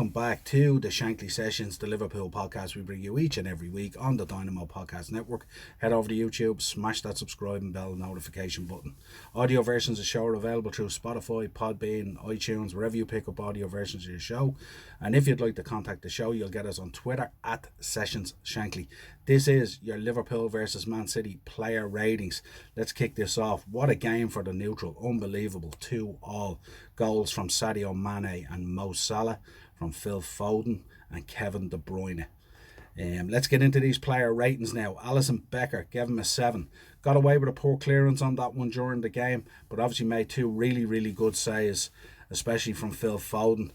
welcome back to the Shankly Sessions, the Liverpool podcast we bring you each and every week on the Dynamo Podcast Network. Head over to YouTube, smash that subscribe and bell notification button. Audio versions of the show are available through Spotify, Podbean, iTunes, wherever you pick up audio versions of your show. And if you'd like to contact the show, you'll get us on Twitter at Sessions Shankly. This is your Liverpool versus Man City player ratings. Let's kick this off. What a game for the neutral. Unbelievable. 2-2. Goals from Sadio Mane and Mo Salah, from Phil Foden and Kevin De Bruyne. Let's get into these player ratings now. Alisson Becker gave him a 7. Got away with a poor clearance on that one during the game, but obviously made two really good saves, especially from Phil Foden.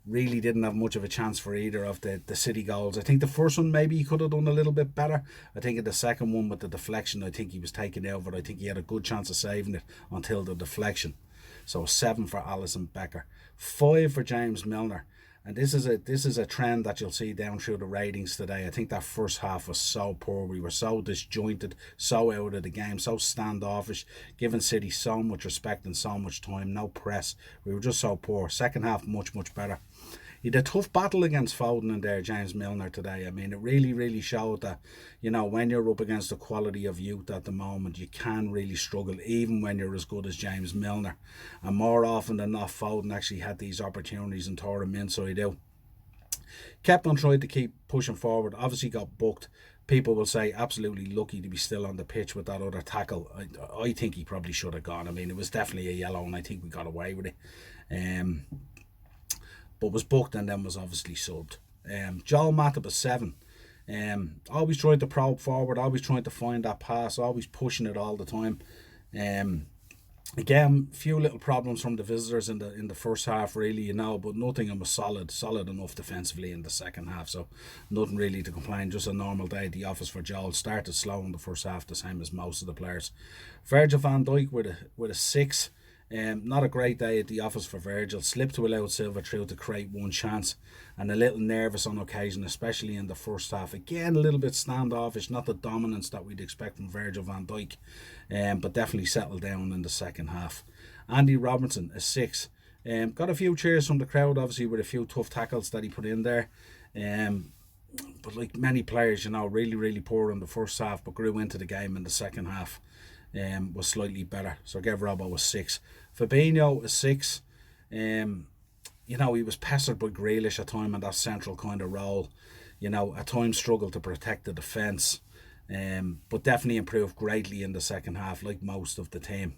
Really didn't have much of a chance for either of the City goals. I think the first one maybe he could have done a little bit better. I think in the second one with the deflection, I think he was taken out, but I think he had a good chance of saving it until the deflection. So 7 for Alisson Becker, 5 for James Milner. And this is a trend that you'll see down through the ratings today. I think that first half was so poor. We were so disjointed, so out of the game, so standoffish, giving City so much respect and so much time, no press. We were just so poor. Second half, much better. He had a tough battle against Foden in there, James Milner, today. I mean, it really showed that, you know, when you're up against the quality of youth at the moment, you can really struggle, even when you're as good as James Milner. And more often than not, Foden actually had these opportunities and tore them inside out. Kept on trying to keep pushing forward. Obviously got booked. People will say absolutely lucky to be still on the pitch with that other tackle. I think he probably should have gone. I mean, it was definitely a yellow, and I think we got away with it. But was booked and then was obviously subbed. Joel Matip a 7. Always trying to probe forward, always trying to find that pass, always pushing it all the time. Again, few little problems from the visitors in the first half, really, you know, but Nottingham was solid enough defensively in the second half, so nothing really to complain. Just a normal day at the office for Joel. Started slow in the first half, the same as most of the players. Virgil van Dijk with a 6. Not a great day at the office for Virgil. Slipped to allow Silva through to create one chance, and a little nervous on occasion, especially in the first half. Again, a little bit standoffish, not the dominance that we'd expect from Virgil van Dijk, but definitely settled down in the second half. Andy Robertson a 6. Got a few cheers from the crowd, obviously, with a few tough tackles that he put in there. But like many players, you know, really poor in the first half, but grew into the game in the second half. Was slightly better, so I gave Robbo a 6. Fabinho a 6. You know, he was pestered by Grealish at time in that central kind of role. You know, at times struggled to protect the defence, but definitely improved greatly in the second half, like most of the team.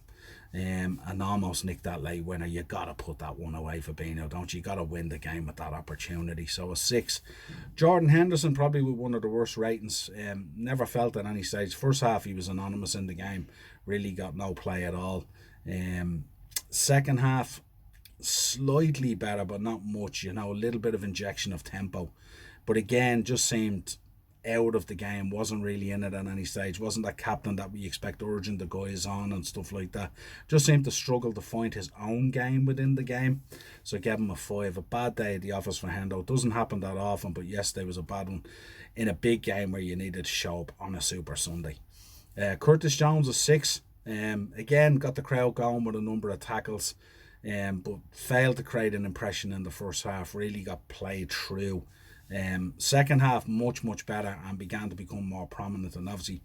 And almost nicked that late winner. You gotta put that one away, Fabinho, don't you? You gotta win the game with that opportunity. So a 6. Jordan Henderson, probably with one of the worst ratings. Never felt at any stage. First half he was anonymous in the game. Really got no play at all. Second half, slightly better, but not much. You know, a little bit of injection of tempo, but again, just seemed out of the game, wasn't really in it at any stage, wasn't that captain that we expect urging the guys on and stuff like that. Just seemed to struggle to find his own game within the game, so I gave him a 5. A bad day at the office for Hendo. Doesn't happen that often, but yesterday was a bad one in a big game where you needed to show up on a Super Sunday. Curtis Jones a 6. Again, got the crowd going with a number of tackles, but failed to create an impression in the first half. Really got played through. Second half much better and began to become more prominent, and obviously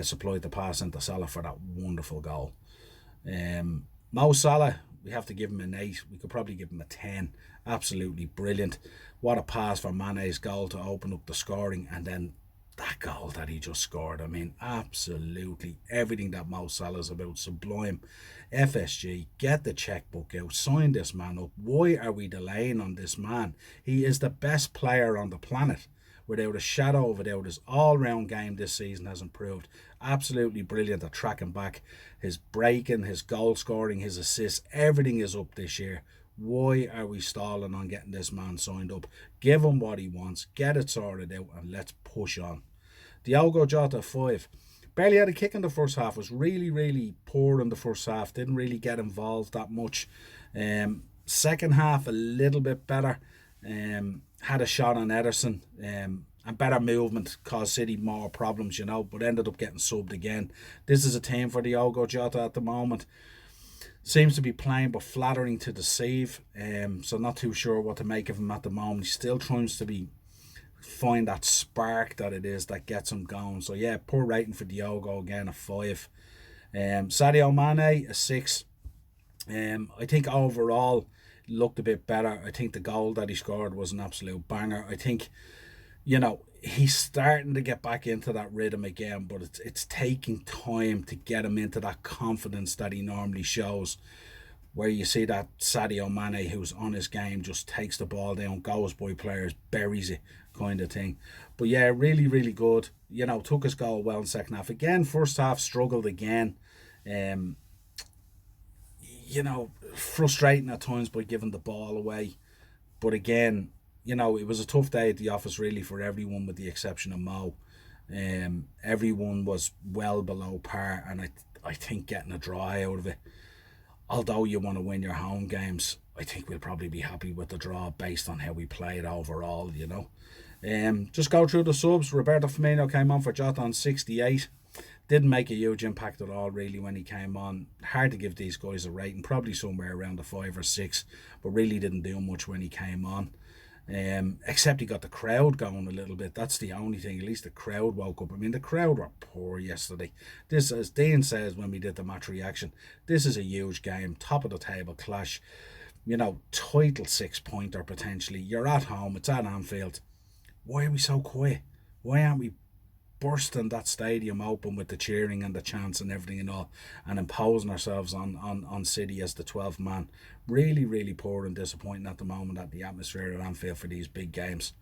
supplied the pass into Salah for that wonderful goal. Mo Salah, we have to give him an 8. We could probably give him a 10. Absolutely brilliant. What a pass for Mane's goal to open up the scoring, and then that goal that he just scored. I mean, absolutely everything that Mo Salah's about. Sublime. FSG, get the checkbook out, sign this man up. Why are we delaying on this man? He is the best player on the planet, without a shadow of a doubt. His all-round game this season has improved. Absolutely brilliant at tracking back. His breaking, his goal scoring, his assists, everything is up this year. Why are we stalling on getting this man signed up? Give him what he wants, get it sorted out, and let's push on. Diogo Jota 5. Barely had a kick in the first half. Was really poor in the first half. Didn't really get involved that much. Second half a little bit better. Had a shot on Henderson. And better movement caused City more problems, you know, but ended up getting subbed again. This is a team for Diogo Jota at the moment. Seems to be playing but flattering to deceive. So not too sure what to make of him at the moment. He still tries to find that spark that it is that gets him going. So yeah, poor rating for Diogo again, a 5. Sadio Mane, a 6. I think overall looked a bit better. I think the goal that he scored was an absolute banger. I think, he's starting to get back into that rhythm again, but it's taking time to get him into that confidence that he normally shows, where you see that Sadio Mane, who's on his game, just takes the ball down, goes by players, buries it, kind of thing. But yeah, really, really good. Took his goal well in second half. Again, first half struggled again. Frustrating at times by giving the ball away. But again, it was a tough day at the office really for everyone with the exception of Mo. Everyone was well below par, and I think getting a draw out of it, although you want to win your home games, I think we'll probably be happy with the draw based on how we played overall, Just go through the subs. Roberto Firmino came on for Jota on 68. Didn't make a huge impact at all really when he came on. Hard to give these guys a rating, probably somewhere around a 5 or 6, but really didn't do much when he came on. Except he got the crowd going a little bit. That's the only thing. At least the crowd woke up. I mean, the crowd were poor yesterday. This, as Dean says when we did the match reaction, this is a huge game, top of the table clash. Title 6-pointer potentially. You're at home. It's at Anfield. Why are we so quiet? Why aren't we bursting that stadium open with the cheering and the chants and everything and all, and imposing ourselves on City as the 12th man? Really, really poor and disappointing at the moment at the atmosphere at Anfield for these big games.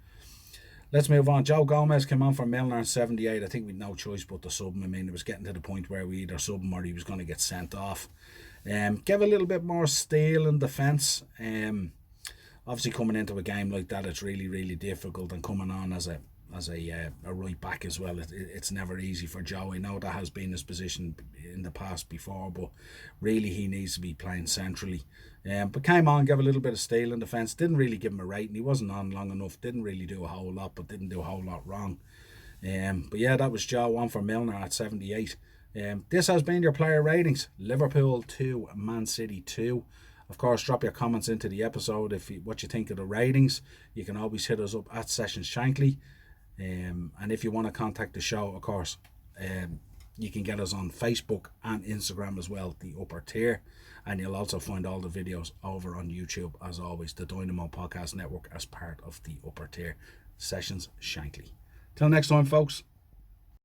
Let's move on. Joe Gomez came on for Milner in 78. I think we'd no choice but to sub him. I mean, it was getting to the point where we either sub him or he was going to get sent off. Give a little bit more steel in defence. Obviously coming into a game like that, it's really, really difficult, and coming on as a right back as well, it's never easy for Joe. I know that has been his position in the past before, but really he needs to be playing centrally. But came on, gave a little bit of steel in defence. Didn't really give him a rating. He wasn't on long enough. Didn't really do a whole lot, but didn't do a whole lot wrong. But yeah, that was Joe on for Milner at 78. This has been your player ratings. Liverpool 2, Man City 2. Of course, drop your comments into the episode what you think of the ratings. You can always hit us up at Sessions Shankly. And if you want to contact the show, of course, you can get us on Facebook and Instagram as well, the upper tier. And you'll also find all the videos over on YouTube, as always, the Dynamo Podcast Network as part of the upper tier. Sessions Shankly. Till next time, folks.